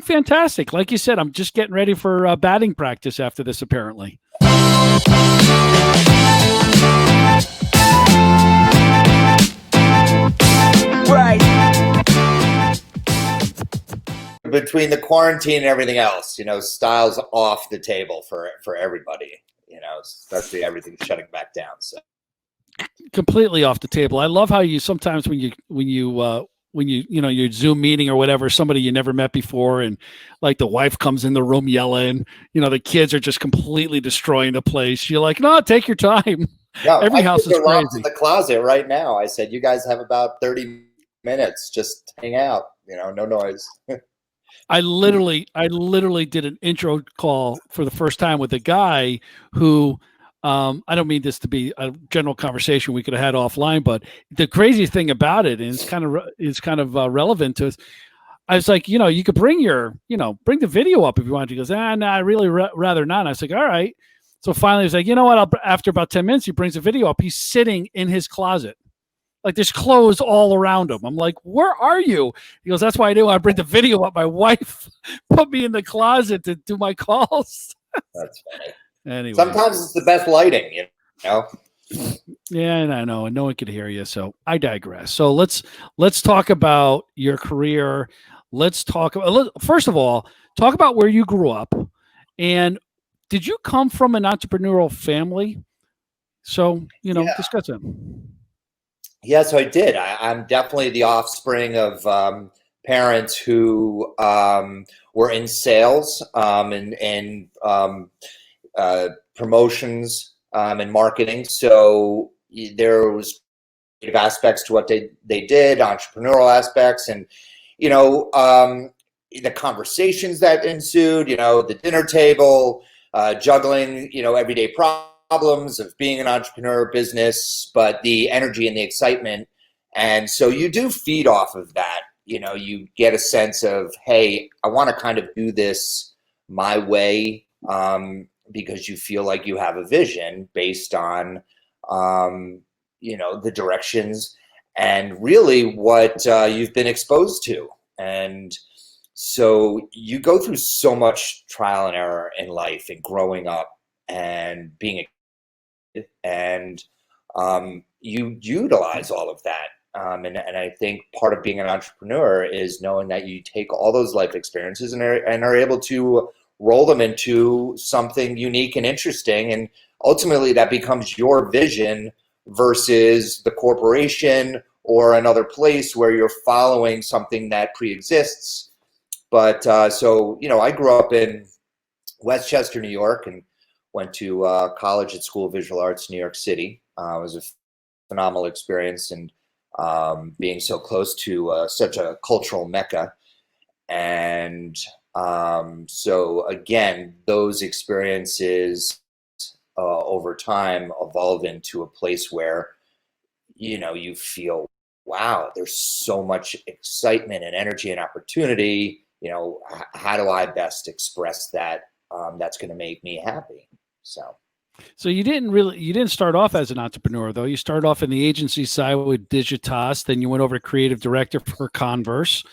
fantastic. Like you said, I'm just getting ready for batting practice after this, apparently. Right. Between the quarantine and everything else, style's off the table for everybody, especially everything shutting back down. So completely off the table. I love how you sometimes when you're Zoom meeting or whatever, somebody you never met before, and like the wife comes in the room yelling, the kids are just completely destroying the place. You're like, no, take your time. No, every house is crazy. In the closet right now. I said, you guys have about 30 minutes, just hang out, no noise. I literally did an intro call for the first time with a guy who, I don't mean this to be a general conversation we could have had offline, but the crazy thing about it, and it's kind of relevant to us. I was like, you could bring bring the video up if you want. He goes, no, I really rather not. And I was like, all right. So finally, he's like, you know what? After about 10 minutes, he brings the video up. He's sitting in his closet. Like there's clothes all around him. I'm like, where are you? He goes, that's why I do. I bring the video up. My wife put me in the closet to do my calls. That's funny. Anyway, sometimes it's the best lighting, Yeah, and I know, and no one could hear you. So I digress. So let's talk about your career. Let's talk about, first of all, talk about where you grew up, and did you come from an entrepreneurial family? So discuss it. Yes, I did. I'm definitely the offspring of parents who were in sales and promotions and marketing. So there was creative aspects to what they did, entrepreneurial aspects, and the conversations that ensued. The dinner table, juggling everyday problems of being an entrepreneur business, but the energy and the excitement. And so you do feed off of that. You get a sense of, hey, I want to kind of do this my way, because you feel like you have a vision based on, the directions and really what you've been exposed to. And so you go through so much trial and error in life and growing up and being a kid, and you utilize all of that. And I think part of being an entrepreneur is knowing that you take all those life experiences and are able to roll them into something unique and interesting. And ultimately that becomes your vision versus the corporation or another place where you're following something that pre-exists. But so, I grew up in Westchester, New York, and went to college at School of Visual Arts, New York City. It was a phenomenal experience, and being so close to such a cultural mecca. And so again, those experiences over time evolve into a place where, you feel, wow, there's so much excitement and energy and opportunity. How do I best express that? That's going to make me happy. So you didn't start off as an entrepreneur, though. You started off in the agency side with Digitas, then you went over to creative director for Converse.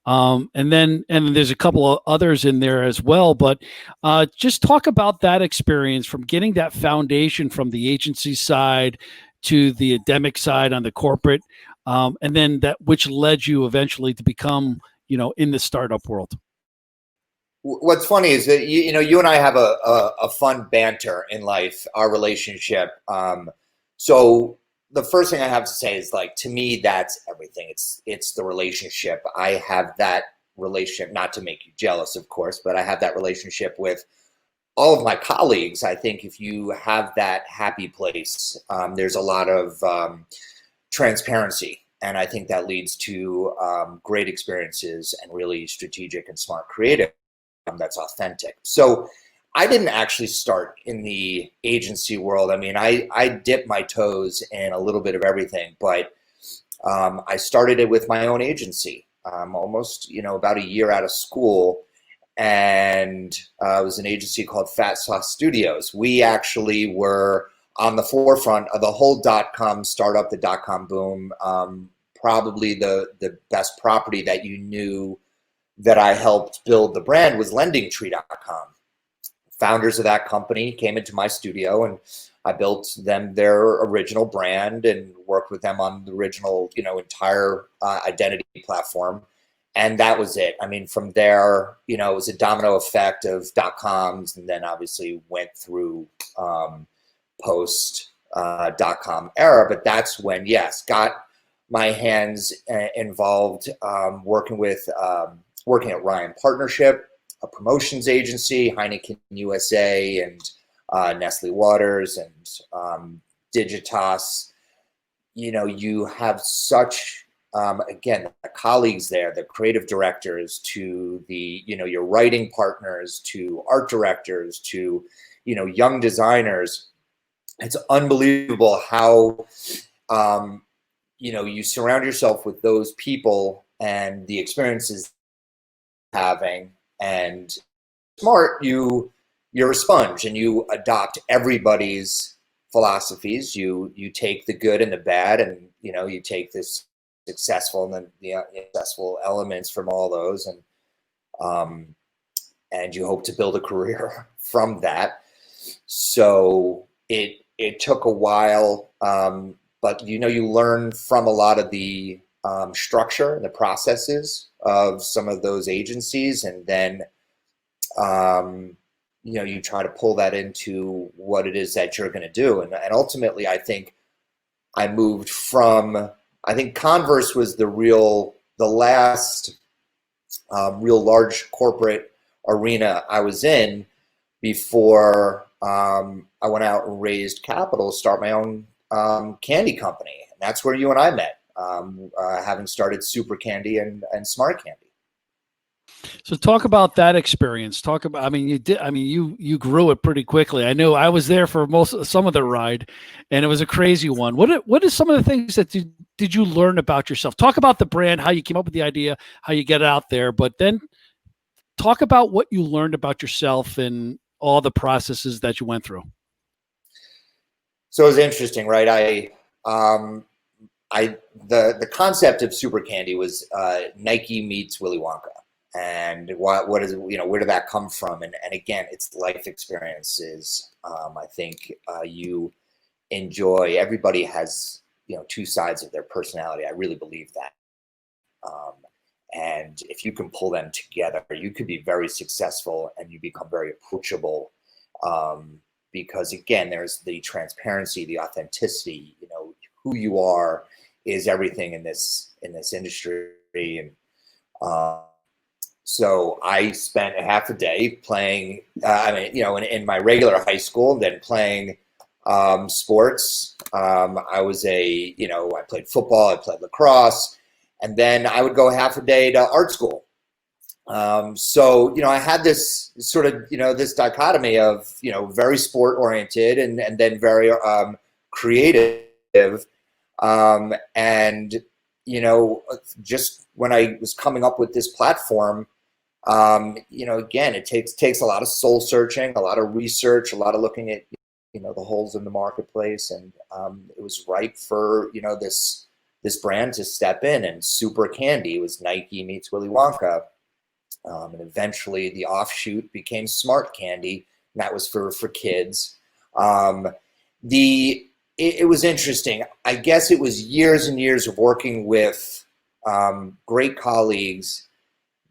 And there's a couple of others in there as well, but just talk about that experience from getting that foundation from the agency side to the academic side on the corporate, and then that which led you eventually to become, in the startup world. What's funny is that you and I have a fun banter in life, our relationship. So the first thing I have to say is, like, to me, that's everything. It's the relationship. I have that relationship, not to make you jealous, of course, but I have that relationship with all of my colleagues. I think if you have that happy place, there's a lot of transparency. And I think that leads to great experiences and really strategic and smart creative that's authentic. So I didn't actually start in the agency world. I mean, I dipped my toes in a little bit of everything, but I started it with my own agency, almost, about a year out of school. And it was an agency called Fat Sauce Studios. We actually were on the forefront of the whole .com startup, the .com boom, probably the best property that you knew that I helped build the brand was lendingtree.com. Founders of that company came into my studio, and I built them their original brand and worked with them on the original, entire identity platform. And that was it. I mean, from there, it was a domino effect of .coms, and then obviously went through post .com era. But that's when, yes, got my hands involved working at Ryan Partnership, a promotions agency, Heineken USA, and Nestle Waters, and Digitas. You have such, again, the colleagues there, the creative directors, to the, your writing partners, to art directors, to, young designers. It's unbelievable how, you surround yourself with those people and the experiences having, and smart, you're a sponge and you adopt everybody's philosophies. You take the good and the bad, and you take this successful and then the successful elements from all those, and you hope to build a career from that. So it took a while, but you learn from a lot of the structure and the processes of some of those agencies, and then you try to pull that into what it is that you're going to do. And ultimately, I think I moved from, I think Converse was the last real large corporate arena I was in before I went out and raised capital to start my own candy company. And that's where you and I met, having started Super Candy and Smart Candy. So talk about that experience. Talk about, I mean, you grew it pretty quickly. I know I was there for some of the ride, and it was a crazy one. What is some of the things that did you learn about yourself? Talk about the brand, how you came up with the idea, how you get it out there, but then talk about what you learned about yourself and all the processes that you went through. So it was interesting, right? The concept of Super Candy was Nike meets Willy Wonka. And what is, where did that come from? And again, it's life experiences. I think you enjoy, everybody has, two sides of their personality. I really believe that. And if you can pull them together, you could be very successful and you become very approachable. Because again, there's the transparency, the authenticity, who you are is everything in this industry. And so I spent a half a day playing, in my regular high school, and then playing sports. I played football, I played lacrosse, and then I would go half a day to art school. So I had this sort of, this dichotomy of, very sport oriented and then very creative. And, just when I was coming up with this platform, again, it takes a lot of soul searching, a lot of research, a lot of looking at, the holes in the marketplace. And it was ripe for, this brand to step in. And Super Candy was Nike meets Willy Wonka. And eventually the offshoot became Smart Candy, and that was for kids. It was interesting. I guess it was years and years of working with great colleagues,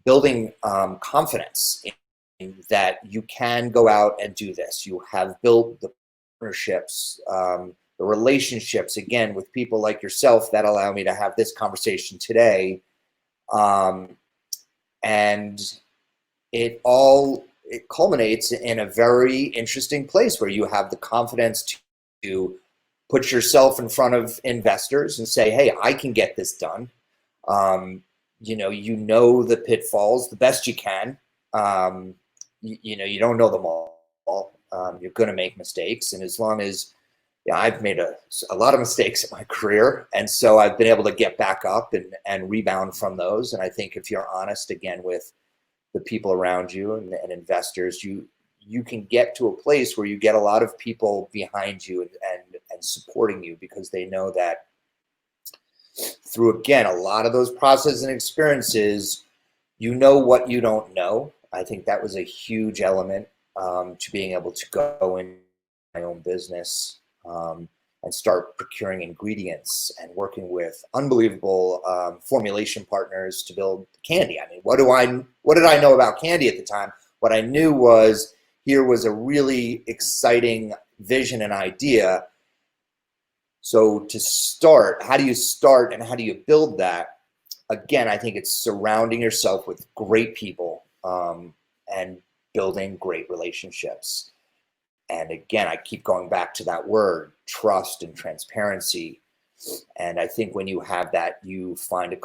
building confidence in that you can go out and do this. You have built the partnerships, the relationships, again, with people like yourself that allow me to have this conversation today. And it culminates in a very interesting place where you have the confidence to put yourself in front of investors and say, hey, I can get this done. The pitfalls the best you can. You don't know them all. You're going to make mistakes. And as long as I've made a lot of mistakes in my career, and so I've been able to get back up and rebound from those. And I think if you're honest, again, with the people around you and investors, you can get to a place where you get a lot of people behind you and supporting you, because they know that through, again, a lot of those processes and experiences, you know what you don't know. I think that was a huge element to being able to go in my own business and start procuring ingredients and working with unbelievable formulation partners to build candy. I mean, what did I know about candy at the time? What I knew was here was a really exciting vision and idea. So to start, how do you start and how do you build that? Again, I think it's surrounding yourself with great people and building great relationships. And again, I keep going back to that word, trust and transparency. And I think when you have that, you find a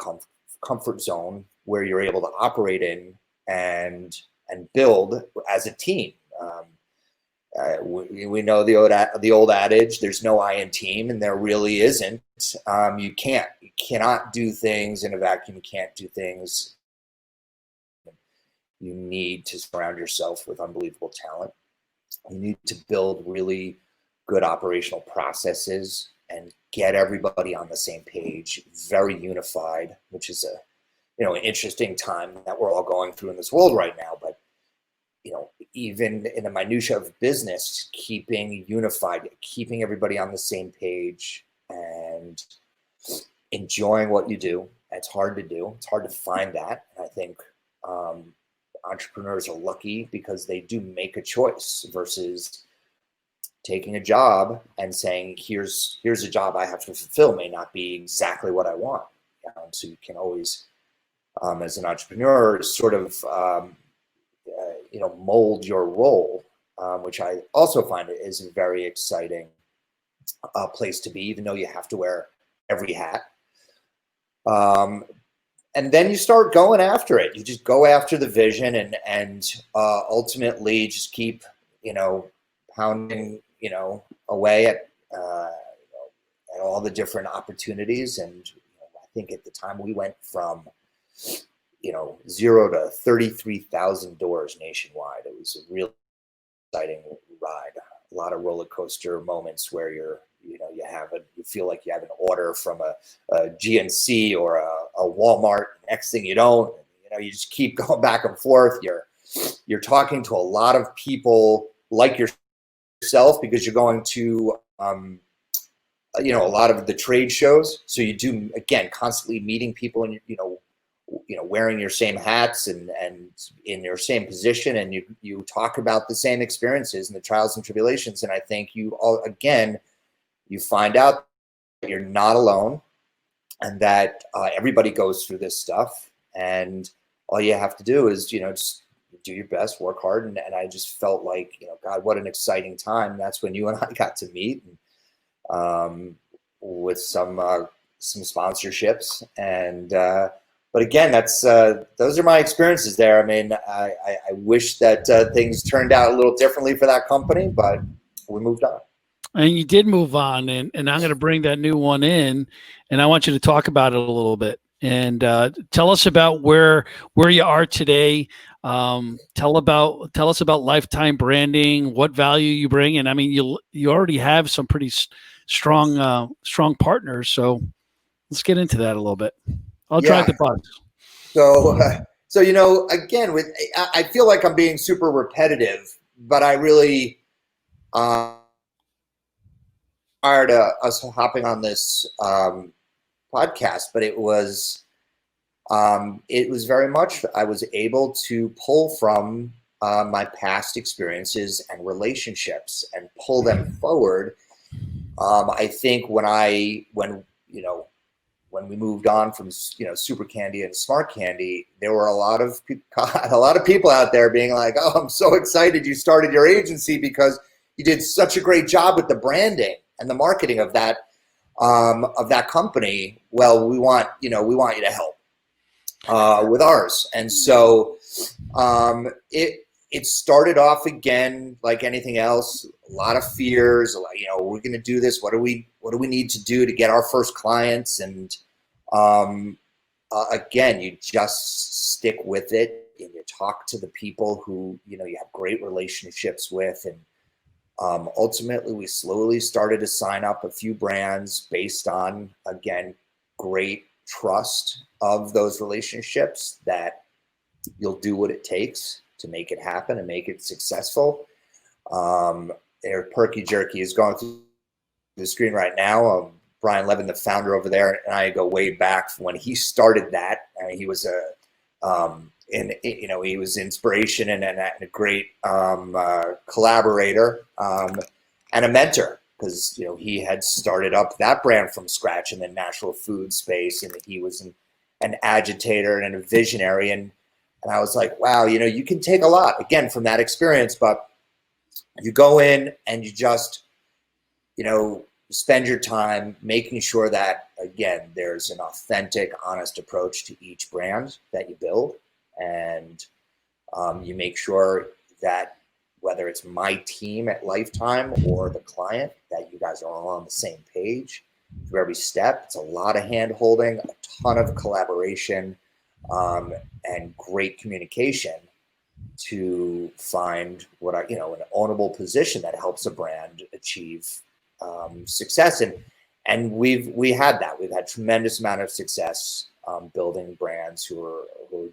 comfort zone where you're able to operate in and build as a team. We know the old adage, there's no I in team, and there really isn't. You cannot do things in a vacuum. You can't do things. You need to surround yourself with unbelievable talent. You need to build really good operational processes and get everybody on the same page, very unified, which is an interesting time that we're all going through in this world right now. But even in the minutia of business, keeping unified, keeping everybody on the same page, and enjoying what you do. It's hard to do. It's hard to find that. And I think entrepreneurs are lucky because they do make a choice versus taking a job and saying, here's a job I have to fulfill, may not be exactly what I want. So you can always, as an entrepreneur, sort of mold your role, which I also find is a very exciting place to be, even though you have to wear every hat. And then you start going after it. You just go after the vision and ultimately just keep, pounding, away at all the different opportunities. And I think at the time we went from 0 to 33,000 doors nationwide. It was a real exciting ride. A lot of roller coaster moments where you feel like you have an order from a GNC or a Walmart. Next thing you don't, you just keep going back and forth. You're talking to a lot of people like yourself because you're going to a lot of the trade shows. So you do, again, constantly meeting people and wearing your same hats and in your same position, and you talk about the same experiences and the trials and tribulations. And I think you find out that you're not alone, and that everybody goes through this stuff, and all you have to do is just do your best, work hard. And I just felt like, God, what an exciting time. That's when you and I got to meet, and with some sponsorships. And but again, those are my experiences there. I mean, I wish that things turned out a little differently for that company, but we moved on. And you did move on, and I'm going to bring that new one in, and I want you to talk about it a little bit and tell us about where you are today. Tell us about lifetime branding, what value you bring, and I mean you already have some pretty strong partners, so let's get into that a little bit. I'll drive the bus. So again, I feel like I'm being super repetitive, but I really prior to us hopping on this podcast, but it was very much I was able to pull from my past experiences and relationships and pull them forward. I think when we moved on from Super Candy and Smart Candy, there were a lot of people out there being like, "Oh, I'm so excited you started your agency because you did such a great job with the branding and the marketing of that company. Well, we want you to help with ours." And so it started off again like anything else, a lot of fears. We're going to do this. What do we need to do to get our first clients? And again, you just stick with it and you talk to the people who you have great relationships with, and ultimately we slowly started to sign up a few brands based on, again, great trust of those relationships that you'll do what it takes to make it happen and make it successful. Their Perky Jerky is going through the screen right now. Brian Levin, the founder over there, and I go way back from when he started that. He was he was inspiration and a great collaborator and a mentor, because he had started up that brand from scratch in the natural food space, and he was an agitator and a visionary, and I was like, wow, you can take a lot again from that experience, but you go in and you just spend your time making sure that, again, there's an authentic, honest approach to each brand that you build. And you make sure that whether it's my team at Lifetime or the client, that you guys are all on the same page through every step. It's a lot of hand holding, a ton of collaboration, and great communication to find what an ownable position that helps a brand achieve success. And we had that. We've had tremendous amount of success building brands who are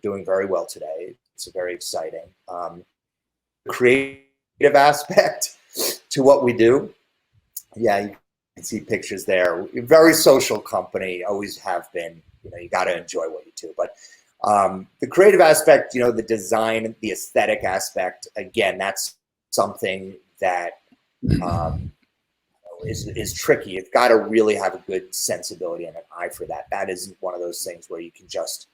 doing very well today. It's very exciting. Creative aspect to what we do. Yeah, you can see pictures there. Very social company, always have been. You got to enjoy what you do. But the creative aspect, the design, the aesthetic aspect, again, that's something that is tricky. You've got to really have a good sensibility and an eye for that. That isn't one of those things where you can just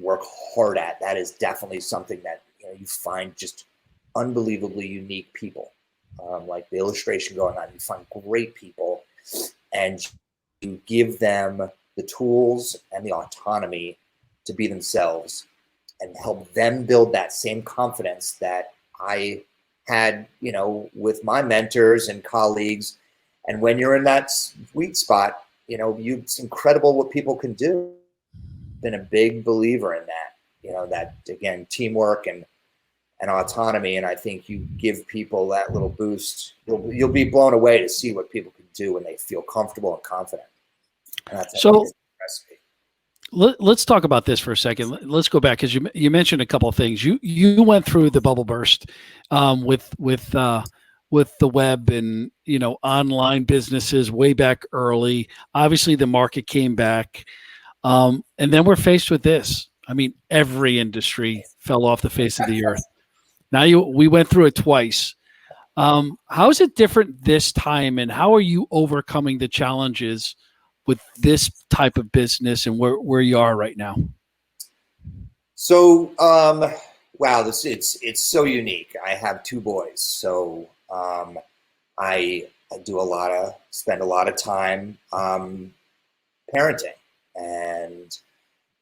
work hard at. That is definitely something that you find just unbelievably unique people. Like the illustration going on, you find great people, and you give them the tools and the autonomy to be themselves and help them build that same confidence that I had, with my mentors and colleagues. And when you're in that sweet spot, it's incredible what people can do. Been a big believer in that, that again, teamwork and autonomy. And I think you give people that little boost, you'll be blown away to see what people can do when they feel comfortable and confident. And that's so let's talk about this for a second. Let's go back, because you mentioned a couple of things. You went through the bubble burst with the web and online businesses way back early. Obviously, the market came back, and then we're faced with this. I mean, every industry fell off the face of the earth. Now we went through it twice. How is it different this time, and how are you overcoming the challenges with this type of business and where you are right now? So, wow, it's so unique. I have two boys, so I spend a lot of time parenting, and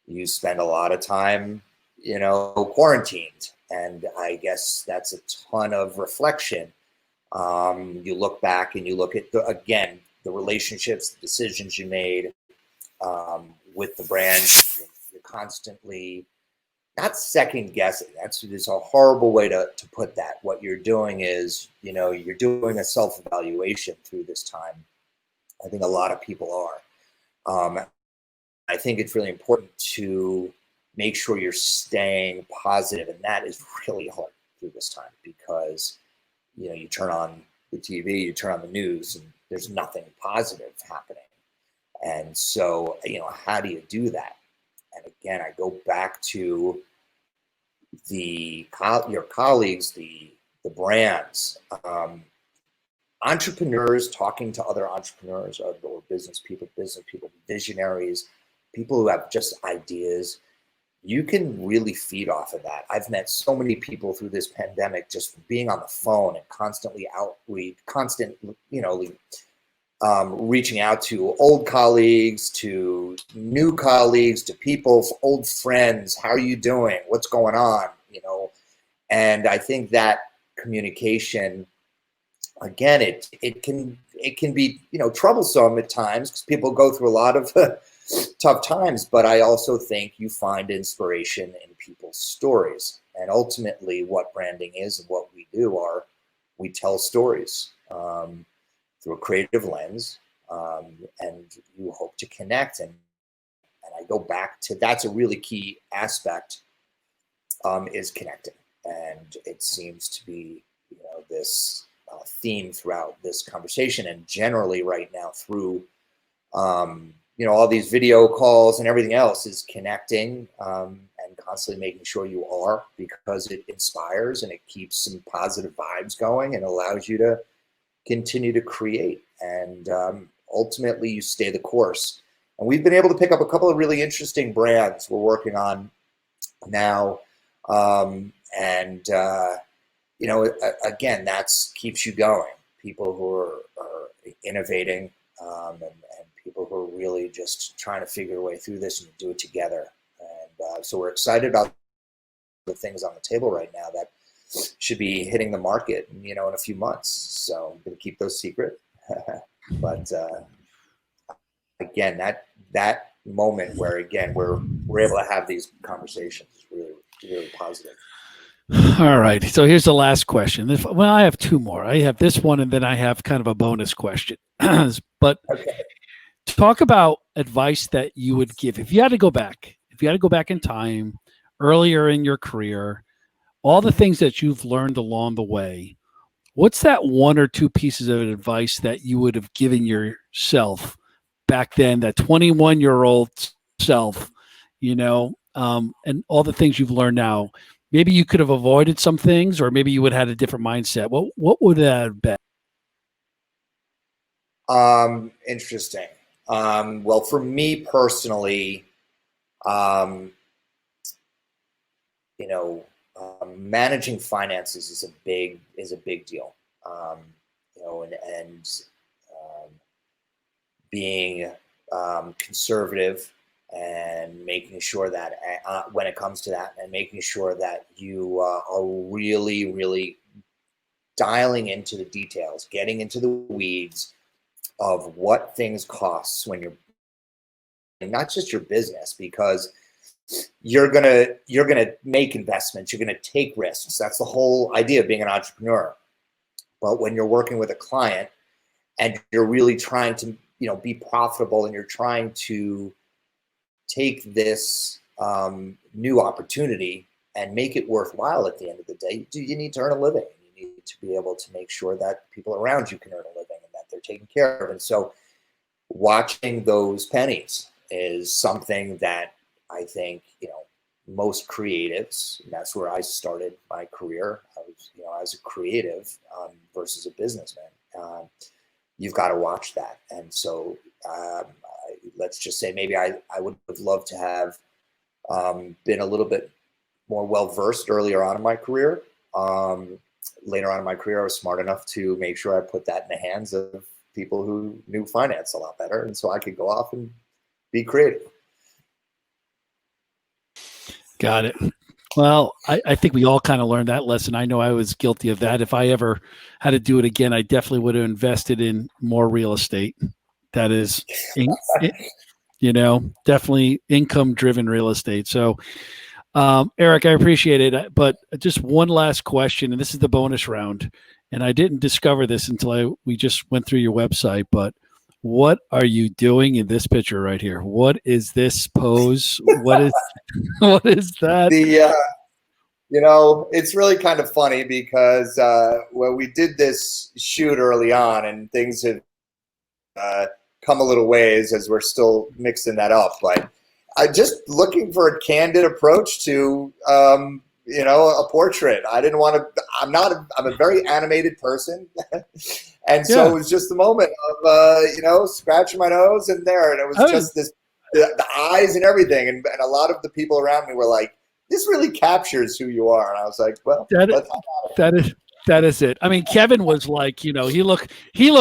you spend a lot of time, quarantined, and I guess that's a ton of reflection. You look back and you look at the relationships, the decisions you made with the brand. You're constantly not second guessing. That's a horrible way to put that. What you're doing is, you're doing a self-evaluation through this time. I think a lot of people are. I think it's really important to make sure you're staying positive, and that is really hard through this time, because you turn on the TV, you turn on the news, and there's nothing positive happening. And so, how do you do that? And again, I go back to your colleagues, the brands, entrepreneurs, talking to other entrepreneurs or business people, visionaries, people who have just ideas. You can really feed off of that. I've met so many people through this pandemic just from being on the phone and reaching out to old colleagues, to new colleagues, to people, old friends. How are you doing? What's going on? And I think that communication, again, it can be troublesome at times, because people go through a lot of tough times, but I also think you find inspiration in people's stories. And ultimately, what branding is and what we do we tell stories through a creative lens, and you hope to connect. And I go back to, that's a really key aspect, is connecting. And it seems to be, this theme throughout this conversation, and generally right now through, all these video calls and everything else, is connecting, and constantly making sure you are, because it inspires and it keeps some positive vibes going and allows you to continue to create. And ultimately you stay the course. And we've been able to pick up a couple of really interesting brands we're working on now. Again, that's keeps you going. People who are innovating, and people who are really just trying to figure a way through this and do it together. And so we're excited about the things on the table right now that should be hitting the market, in a few months. So I'm going to keep those secret. But again, that moment where, again, we're able to have these conversations is really, really positive. All right. So here's the last question. Well, I have two more. I have this one, and then I have kind of a bonus question. But Okay. talk about advice that you would give if you had to go back. If you had to go back in time, earlier in your career, all the things that you've learned along the way, what's that one or two pieces of advice that you would have given yourself back then, that 21-year-old self, and all the things you've learned now? Maybe you could have avoided some things, or maybe you would have had a different mindset. What would that have been? Interesting. Well, for me personally, managing finances is a big deal. Being conservative, and making sure that when it comes to that, and making sure that you are really, really dialing into the details, getting into the weeds of what things cost when you're, not just your business, because you're gonna make investments, you're gonna take risks. That's the whole idea of being an entrepreneur. But when you're working with a client and you're really trying to, be profitable, and you're trying to take this new opportunity and make it worthwhile at the end of the day, you need to earn a living. You need to be able to make sure that people around you can earn a living and that they're taken care of. And so watching those pennies is something that I think, most creatives, and that's where I started my career. I was, as a creative versus a businessman. You've got to watch that. And so let's just say maybe I would have loved to have been a little bit more well-versed earlier on in my career. Later on in my career, I was smart enough to make sure I put that in the hands of people who knew finance a lot better. And so I could go off and be creative. Got it. Well, I think we all kind of learned that lesson. I know I was guilty of that. If I ever had to do it again, I definitely would have invested in more real estate. That is, definitely income-driven real estate. So, Eric, I appreciate it. But just one last question, and this is the bonus round. And I didn't discover this until we just went through your website. But what are you doing in this picture right here? What is this pose? What is that? It's really kind of funny because when we did this shoot early on, and things have come a little ways as we're still mixing that up, but I just looking for a candid approach to a portrait. I didn't want to. I'm a very animated person. And so it was just the moment of, scratching my nose and there. And it was just this, the eyes and everything. And a lot of the people around me were like, this really captures who you are. And I was like, well, that is it. I mean, Kevin was like, he looked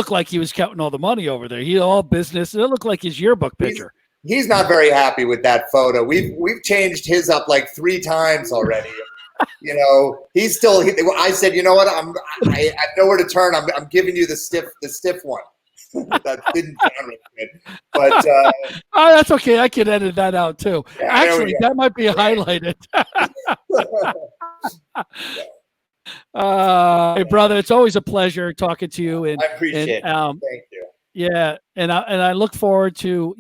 like he was counting all the money over there. He all business. It looked like his yearbook picture. He's not very happy with that photo. We've changed his up like 3 times already. He's still. I said, you know what? I have nowhere to turn. I'm giving you the stiff one. That didn't sound really good, but oh, that's okay. I can edit that out too. Yeah, actually, that might be highlighted. Hey, brother, it's always a pleasure talking to you. And I appreciate it. Thank you. Yeah, and I look forward to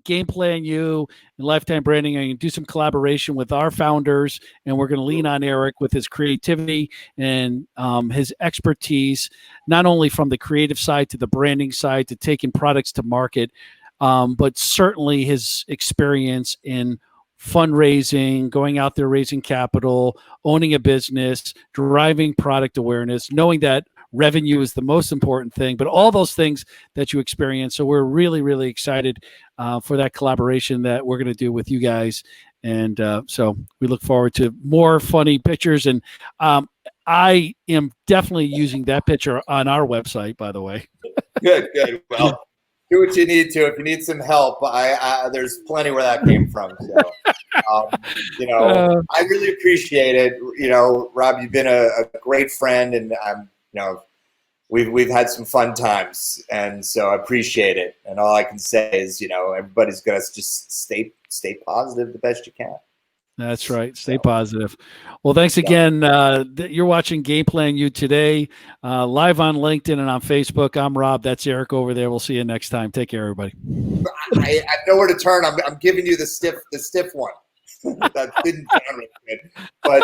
Game Plan U and Lifetime Branding. And do some collaboration with our founders, and we're going to lean on Eric with his creativity and his expertise, not only from the creative side to the branding side to taking products to market, but certainly his experience in fundraising, going out there raising capital, owning a business, driving product awareness, knowing that revenue is the most important thing, but all those things that you experience. So we're really, really excited for that collaboration that we're going to do with you guys. And so we look forward to more funny pictures. And I am definitely using that picture on our website, by the way. Good. Well, do what you need to. If you need some help, there's plenty where that came from. So, I really appreciate it. Rob, you've been a great friend, and we've had some fun times, and so I appreciate it. And all I can say is, everybody's got to just stay positive the best you can. That's right. Stay positive. Well, thanks again. You're watching GamePlanU Today, live on LinkedIn and on Facebook. I'm Rob. That's Eric over there. We'll see you next time. Take care, everybody. I know where to turn. I'm giving you the stiff one. That didn't sound really good, but.